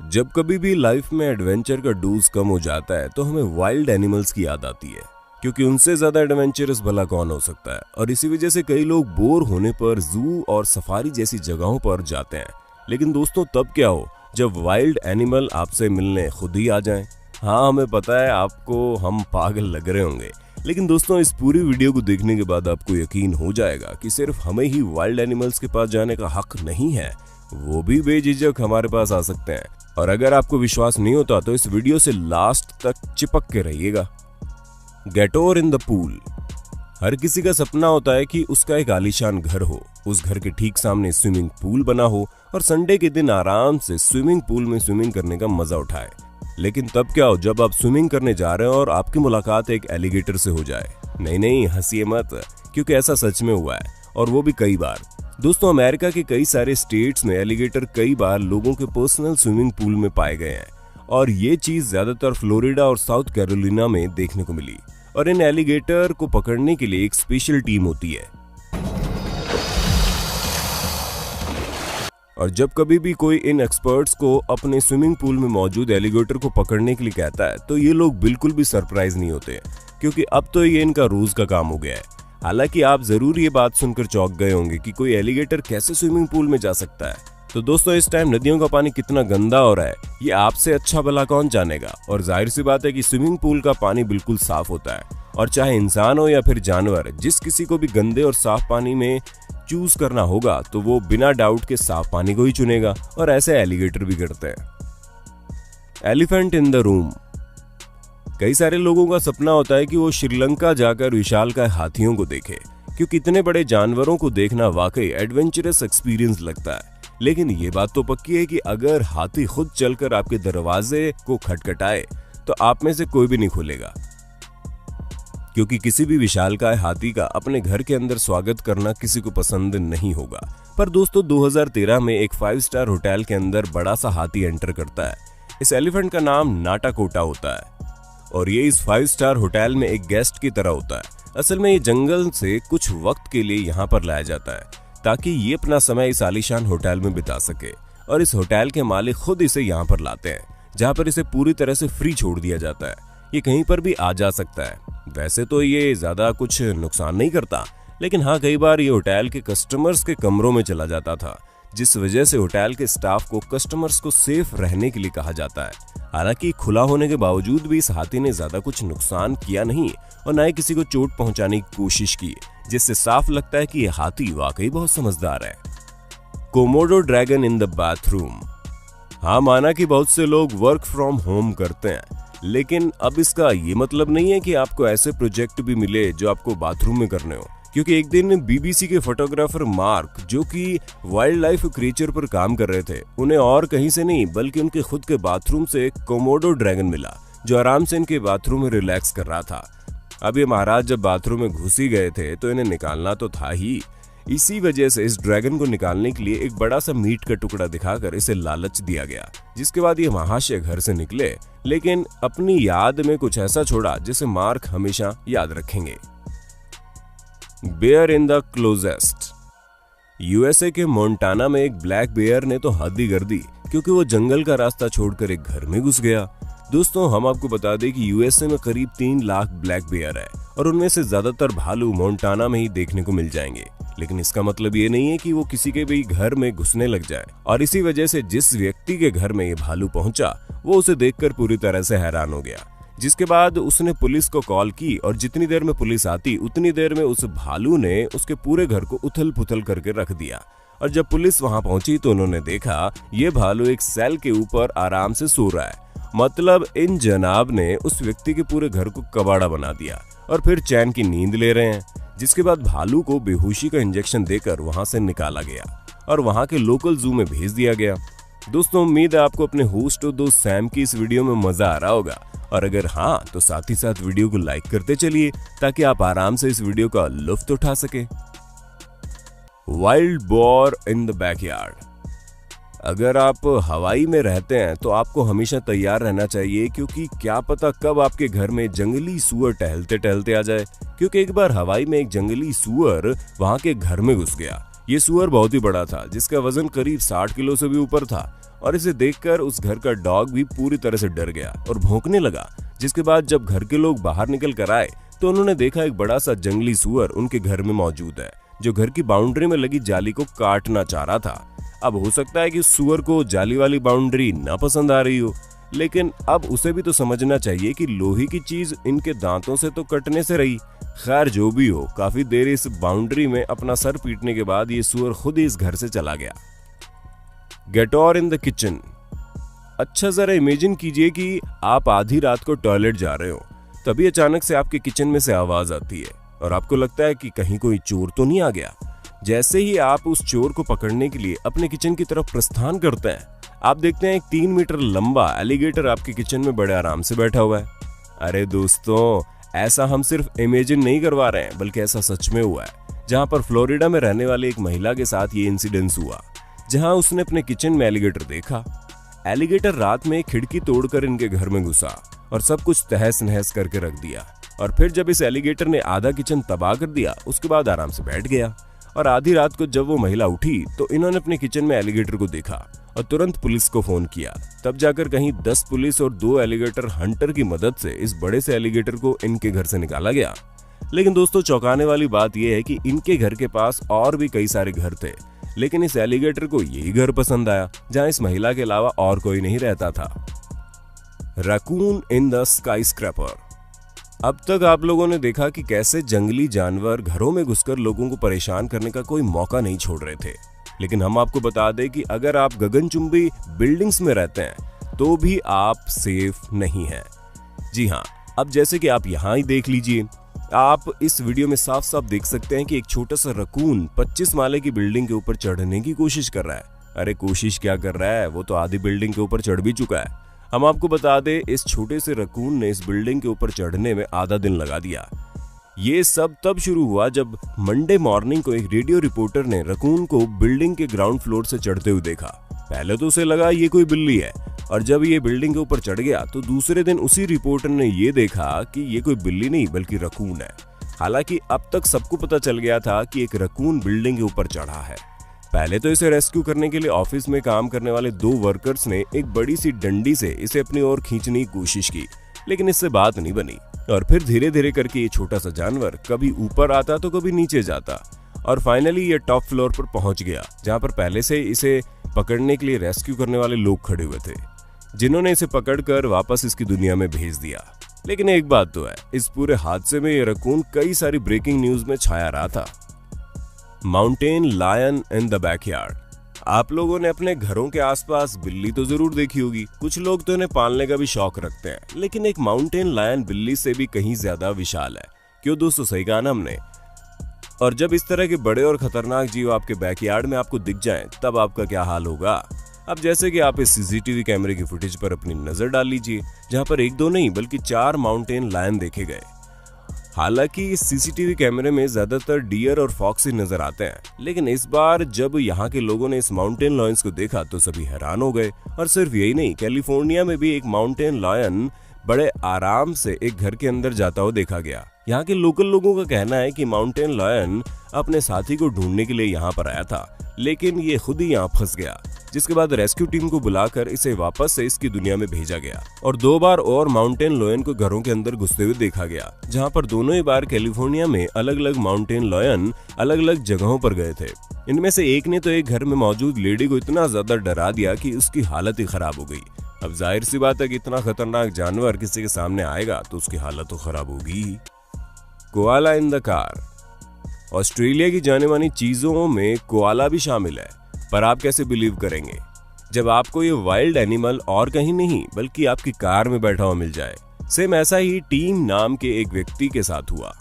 जब कभी भी लाइफ में एडवेंचर का डोज कम हो जाता है तो हमें वाइल्ड एनिमल्स की याद आती है, क्योंकि उनसे ज्यादा एडवेंचरस भला कौन हो सकता है। और इसी वजह से कई लोग बोर होने पर जू और सफारी जैसी जगहों पर जाते हैं। लेकिन दोस्तों, तब क्या हो जब वाइल्ड एनिमल आपसे मिलने खुद ही आ जाएं। हाँ, हमें पता है आपको हम पागल लग रहे होंगे, लेकिन दोस्तों इस पूरी वीडियो को देखने के बाद आपको यकीन हो जाएगा कि सिर्फ हमें ही वाइल्ड एनिमल्स के पास जाने का हक नहीं है, वो भी बेझिझक हमारे पास आ सकते हैं। और अगर आपको विश्वास नहीं होता तो इस वीडियो से लास्ट तक चिपक के रहिएगा। गेटोर इन द पूल। हर किसी का सपना होता है कि उसका एक आलीशान घर हो, उस घर के ठीक सामने स्विमिंग पूल बना हो और संडे के दिन आराम से स्विमिंग पूल में स्विमिंग करने का मजा उठाए। लेकिन तब क्या हो जब आप स्विमिंग करने जा रहे हो और आपकी मुलाकात एक एलिगेटर से हो जाए। नहीं, हंसिए मत, क्योंकि ऐसा सच में हुआ है, और वो भी कई बार। दोस्तों, अमेरिका के कई सारे स्टेट्स में एलिगेटर कई बार लोगों के पर्सनल स्विमिंग पूल में पाए गए हैं, और ये चीज ज्यादातर फ्लोरिडा और साउथ कैरोलिना में देखने को मिली। और इन एलिगेटर को पकड़ने के लिए एक स्पेशल टीम होती है। और जब कभी भी कोई इन एक्सपर्ट्स को अपने स्विमिंग पूल में मौजूद एलिगेटर को पकड़ने के लिए कहता है तो ये लोग बिल्कुल भी सरप्राइज नहीं होते, क्योंकि अब तो ये इनका रोज का काम हो गया है। हालांकि आप जरूर ये बात सुनकर चौंक गए होंगे कि कोई एलिगेटर कैसे स्विमिंग पूल में जा सकता है। तो दोस्तों, इस टाइम नदियों का पानी कितना गंदा हो रहा है ये आपसे अच्छा भला कौन जानेगा। और जाहिर सी बात है कि स्विमिंग पूल का पानी बिल्कुल साफ होता है, और चाहे इंसान हो या फिर जानवर, जिस किसी को भी गंदे और साफ पानी में चूज करना होगा तो वो बिना डाउट के साफ पानी को ही चुनेगा। और ऐसे एलिगेटर भी करते हैं। Elephant in the room. कई सारे लोगों का सपना होता है कि वो श्रीलंका जाकर विशालकाय हाथियों को देखे, क्योंकि इतने बड़े जानवरों को देखना वाकई एडवेंचरस एक्सपीरियंस लगता है। लेकिन ये बात तो पक्की है कि अगर हाथी खुद चलकर आपके दरवाजे को खटखटाए तो आप में से कोई भी नहीं खोलेगा, क्योंकि किसी भी विशालकाय हाथी का अपने घर के अंदर स्वागत करना किसी को पसंद नहीं होगा। पर दोस्तों, 2013 में एक 5 स्टार होटल के अंदर बड़ा सा हाथी एंटर करता है। इस एलिफेंट का नाम नाटाकोटा होता है, और ये इस 5 स्टार होटल में एक गेस्ट की तरह होता है। असल में ये जंगल से कुछ वक्त के लिए यहाँ पर लाया जाता है ताकि ये अपना समय इस आलीशान होटल में बिता सके। और इस होटल के मालिक खुद इसे यहाँ पर लाते हैं, जहाँ पर इसे पूरी तरह से फ्री छोड़ दिया जाता है। ये कहीं पर भी आ जा सकता है। वैसे तो ये ज्यादा कुछ नुकसान नहीं करता, लेकिन हाँ, कई बार ये होटल के कस्टमर्स के कमरों में चला जाता था, जिस वजह से होटल के स्टाफ को कस्टमर्स को सेफ रहने के लिए कहा जाता है। हालांकि खुला होने के बावजूद भी इस हाथी ने ज्यादा कुछ नुकसान किया नहीं और न ही किसी को चोट पहुंचाने की कोशिश की, जिससे साफ लगता है कि यह हाथी वाकई बहुत समझदार है। Komodo dragon in the bathroom. हाँ, माना कि बहुत से लोग वर्क फ्रॉम होम करते हैं, लेकिन अब इसका ये मतलब नहीं है कि आपको ऐसे प्रोजेक्ट भी मिले जो आपको बाथरूम में करने हो। क्योंकि एक दिन बीबीसी के फोटोग्राफर मार्क, जो कि वाइल्ड लाइफ क्रिएचर पर काम कर रहे थे, उन्हें और कहीं से नहीं बल्कि उनके खुद के बाथरूम से एक कोमोडो ड्रैगन मिला, जो आराम से इनके बाथरूम में रिलैक्स कर रहा था। अब ये महाराज जब बाथरूम में घुस ही गए थे तो इन्हें निकालना तो था ही। इसी वजह से इस ड्रैगन को निकालने के लिए एक बड़ा सा मीट का टुकड़ा दिखाकर इसे लालच दिया गया, जिसके बाद ये महाशय घर से निकले, लेकिन अपनी याद में कुछ ऐसा छोड़ा जिसे मार्क हमेशा याद रखेंगे। Bear in the closest. USA के मोंटाना में एक ब्लैक बेयर ने तो हद ही कर दी, क्योंकि वो जंगल का रास्ता छोड़कर एक घर में घुस गया। दोस्तों, हम आपको बता दें कि यूएसए में करीब 3 लाख ब्लैक बेयर है, और उनमें से ज्यादातर भालू मोंटाना में ही देखने को मिल जाएंगे। लेकिन इसका मतलब ये नहीं है कि वो किसी के भी घर में घुसने लग जाए। और इसी वजह से जिस व्यक्ति के घर में ये भालू पहुंचा वो उसे देखकर पूरी तरह से हैरान हो गया, जिसके बाद उसने पुलिस को कॉल की, और जितनी देर में पुलिस आती उतनी देर में उस भालू ने उसके पूरे घर को उथल पुथल करके रख दिया। और जब पुलिस वहां पहुंची तो उन्होंने देखा ये भालू एक सेल के ऊपर आराम से सो रहा है। मतलब इन जनाब ने उस व्यक्ति के पूरे घर को कबाड़ा बना दिया और फिर चैन की नींद ले रहे हैं। जिसके बाद भालू को बेहोशी का इंजेक्शन देकर वहां से निकाला गया और वहां के लोकल जू में भेज दिया गया। दोस्तों, उम्मीद है आपको अपने होस्ट और दोस्त सैम की इस वीडियो में मजा आ रहा होगा, और अगर हाँ तो साथ ही साथ वीडियो को लाइक करते चलिए ताकि आप आराम से इस वीडियो का लुत्फ उठा सके। Wild boar in the backyard. अगर आप हवाई में रहते हैं तो आपको हमेशा तैयार रहना चाहिए, क्योंकि क्या पता कब आपके घर में जंगली सूअर टहलते टहलते आ जाए। क्योंकि एक बार हवाई में एक जंगली सूअर वहां के घर में घुस गया। ये सुअर बहुत ही बड़ा था, जिसका वजन करीब 60 किलो से भी ऊपर था, और इसे देखकर उस घर का डॉग भी पूरी तरह से डर गया और भौंकने लगा। जिसके बाद जब घर के लोग बाहर निकल कर आए तो उन्होंने देखा एक बड़ा सा जंगली सुअर उनके घर में मौजूद है, जो घर की बाउंड्री में लगी जाली को काटना चाह रहा था। अब हो सकता है कि सुअर को जाली वाली बाउंड्री ना पसंद आ रही हो, लेकिन अब उसे भी तो समझना चाहिए कि लोहे की चीज इनके दांतों से तो कटने से रही। खैर जो भी हो, काफी देर इस बाउंड्री में अपना सर पीटने के बाद ये सुअर खुद ही इस घर से चला गया। गेटोर इन द किचन। अच्छा जरा इमेजिन कीजिए कि आप आधी रात को टॉयलेट जा रहे हो, तभी अचानक से आपके किचन में से आवाज आती है और आपको लगता है कि कहीं कोई चोर तो नहीं आ गया। जैसे ही आप उस चोर को पकड़ने के लिए अपने किचन की तरफ प्रस्थान करते हैं, आप देखते हैं एक 3 मीटर लंबा एलिगेटर आपके किचन में बड़े आराम से बैठा हुआ है। अरे दोस्तों, ऐसा हम सिर्फ इमेजिन नहीं करवा रहे हैं, बल्कि ऐसा सच में हुआ है, जहां पर फ्लोरिडा में रहने वाले एक महिला के साथ ये इंसिडेंस हुआ, जहां उसने अपने किचन में एलिगेटर देखा। एलिगेटर रात में खिड़की तोड़कर इनके घर में घुसा और सब कुछ तहस नहस करके रख दिया, और फिर जब इस एलिगेटर ने आधा किचन तबाह कर दिया, उसके बाद आराम से बैठ गया। और आधी रात को जब वो महिला उठी तो इन्होंने अपने किचन में एलिगेटर को देखा और तुरंत पुलिस को फोन किया। तब जाकर कहीं 10 पुलिस और 2 एलिगेटर हंटर की मदद से इस बड़े से एलिगेटर को इनके घर से निकाला गया। लेकिन दोस्तों, चौंकाने वाली बात यह है कि इनके घर के पास और भी कई सारे घर थे, लेकिन इस एलिगेटर को यही घर पसंद आया जहां इस महिला के अलावा और कोई नहीं रहता था। Raccoon in the skyscraper. अब तक आप लोगों ने देखा कि कैसे जंगली जानवर घरों में घुसकर लोगों को परेशान करने का कोई मौका नहीं छोड़ रहे थे, लेकिन हम आपको बता दें कि अगर आप गगनचुंबी बिल्डिंग्स में रहते हैं तो भी आप सेफ नहीं हैं। जी हाँ, अब जैसे कि आप यहाँ ही देख लीजिए, आप इस वीडियो में साफ साफ देख सकते हैं कि एक छोटा सा रकून 25 माले की बिल्डिंग के ऊपर चढ़ने की कोशिश कर रहा है। अरे कोशिश क्या कर रहा है, वो तो आधी बिल्डिंग के ऊपर चढ़ भी चुका है। हम आपको बता दें, इस छोटे से रकून ने इस बिल्डिंग के ऊपर चढ़ने में आधा दिन लगा दिया। ये सब तब शुरू हुआ जब मंडे मॉर्निंग को एक रेडियो रिपोर्टर ने रकून को बिल्डिंग के ग्राउंड फ्लोर से चढ़ते हुए देखा। पहले तो उसे लगा ये कोई बिल्ली है, और जब ये बिल्डिंग के ऊपर चढ़ गया तो दूसरे दिन उसी रिपोर्टर ने ये देखा कि ये कोई बिल्ली नहीं बल्कि रकून है। हालांकि अब तक सबको पता चल गया था कि एक रकून बिल्डिंग के ऊपर चढ़ा है। पहले तो इसे रेस्क्यू करने के लिए ऑफिस में काम करने वाले 2 वर्कर्स ने एक बड़ी सी डंडी से इसे अपनी ओर खींचने की कोशिश की, लेकिन इससे बात नहीं बनी। और फिर धीरे धीरे करके ये छोटा सा जानवर कभी ऊपर आता तो कभी नीचे जाता, और फाइनली ये टॉप फ्लोर पर पहुंच गया, जहां पर पहले से इसे पकड़ने के लिए रेस्क्यू करने वाले लोग खड़े हुए थे, जिन्होंने इसे पकड़कर वापस इसकी दुनिया में भेज दिया। लेकिन एक बात तो है, इस पूरे हादसे में ये रकून कई सारी ब्रेकिंग न्यूज में छाया रहा था। Mountain lion in the backyard. आप लोगों ने अपने घरों के आसपास बिल्ली तो जरूर देखी होगी, कुछ लोग तो इन्हें पालने का भी शौक रखते हैं, लेकिन एक माउंटेन लायन बिल्ली से भी कहीं ज्यादा विशाल है। क्यों दोस्तों, सही कहा ना हमने। और जब इस तरह के बड़े और खतरनाक जीव आपके बैकयार्ड में आपको दिख जाएं, तब आपका क्या हाल होगा। अब जैसे कि आप इस सीसीटीवी कैमरे की फुटेज पर अपनी नजर डाल लीजिए, जहां पर 1-2 नहीं बल्कि 4 माउंटेन लायन देखे गए। हालांकि इस सीसीटीवी कैमरे में ज्यादातर डियर और फॉक्स ही नजर आते हैं, लेकिन इस बार जब यहाँ के लोगों ने इस माउंटेन लायंस को देखा तो सभी हैरान हो गए। और सिर्फ यही नहीं, कैलिफोर्निया में भी एक माउंटेन लायन बड़े आराम से एक घर के अंदर जाता हुआ देखा गया। यहाँ के लोकल लोगों का कहना है कि माउंटेन लायन अपने साथी को ढूंढने के लिए यहाँ पर आया था, लेकिन ये खुद ही यहाँ फंस गया, जिसके बाद रेस्क्यू टीम को बुलाकर इसे वापस से इसकी दुनिया में भेजा गया। और 2 बार और माउंटेन लायन को घरों के अंदर घुसते हुए देखा गया, जहाँ पर दोनों ही बार कैलिफोर्निया में अलग अलग माउंटेन लायन अलग अलग जगहों पर गए थे। इनमें से एक ने तो एक घर में मौजूद लेडी को इतना ज्यादा डरा दिया कि उसकी हालत ही खराब हो गई। अब जाहिर सी बात है कि इतना खतरनाक जानवर किसी के सामने आएगा तो उसकी हालत तो खराब होगी ही। Koala in the car. Australia की जाने मानी चीजों में कोआला भी शामिल है, पर आप कैसे बिलीव करेंगे जब आपको ये वाइल्ड एनिमल और कहीं नहीं बल्कि आपकी कार में बैठा हुआ मिल जाए। सेम ऐसा ही टीम नाम के एक व्यक्ति के साथ हुआ,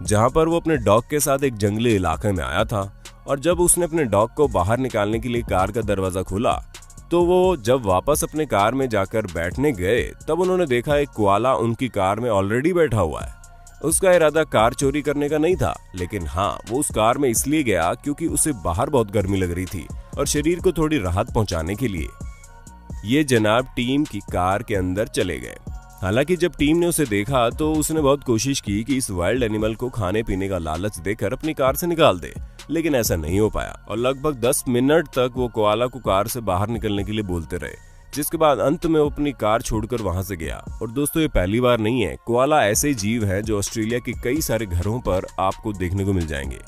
जहां पर वो अपने डॉग के साथ एक जंगली इलाके में आया था, और जब उसने अपने डॉग को बाहर निकालने के लिए कार का दरवाजा खोला तो वो जब वापस अपने कार में जाकर बैठने गए तब उन्होंने देखा एक कोआला उनकी कार में ऑलरेडी बैठा हुआ है। उसका इरादा कार चोरी करने का नहीं था, लेकिन हाँ, वो उस कार में इसलिए गया क्योंकि उसे बाहर बहुत गर्मी लग रही थी और शरीर को थोड़ी राहत पहुंचाने के लिए ये जनाब टीम की कार के अंदर चले गए। हालांकि जब टीम ने उसे देखा तो उसने बहुत कोशिश की कि इस वाइल्ड एनिमल को खाने पीने का लालच देकर अपनी कार से निकाल दे, लेकिन ऐसा नहीं हो पाया और लगभग 10 मिनट तक वो कोआला को कार से बाहर निकलने के लिए बोलते रहे, जिसके बाद अंत में वो अपनी कार छोड़कर वहां से गया। और दोस्तों, ये पहली बार नहीं है, कोआला ऐसे जीव है जो ऑस्ट्रेलिया के कई सारे घरों पर आपको देखने को मिल जाएंगे,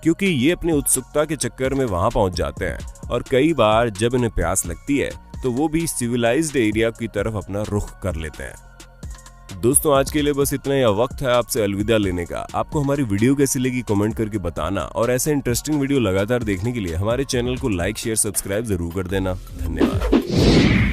क्योंकि ये अपनी उत्सुकता के चक्कर में वहां पहुंच जाते हैं और कई बार जब इन्हें प्यास लगती है तो वो भी सिविलाइज्ड एरिया की तरफ अपना रुख कर लेते हैं। दोस्तों, आज के लिए बस इतना ही। वक्त है आपसे अलविदा लेने का। आपको हमारी वीडियो कैसी लगी कमेंट करके बताना और ऐसे इंटरेस्टिंग वीडियो लगातार देखने के लिए हमारे चैनल को लाइक शेयर सब्सक्राइब जरूर कर देना। धन्यवाद।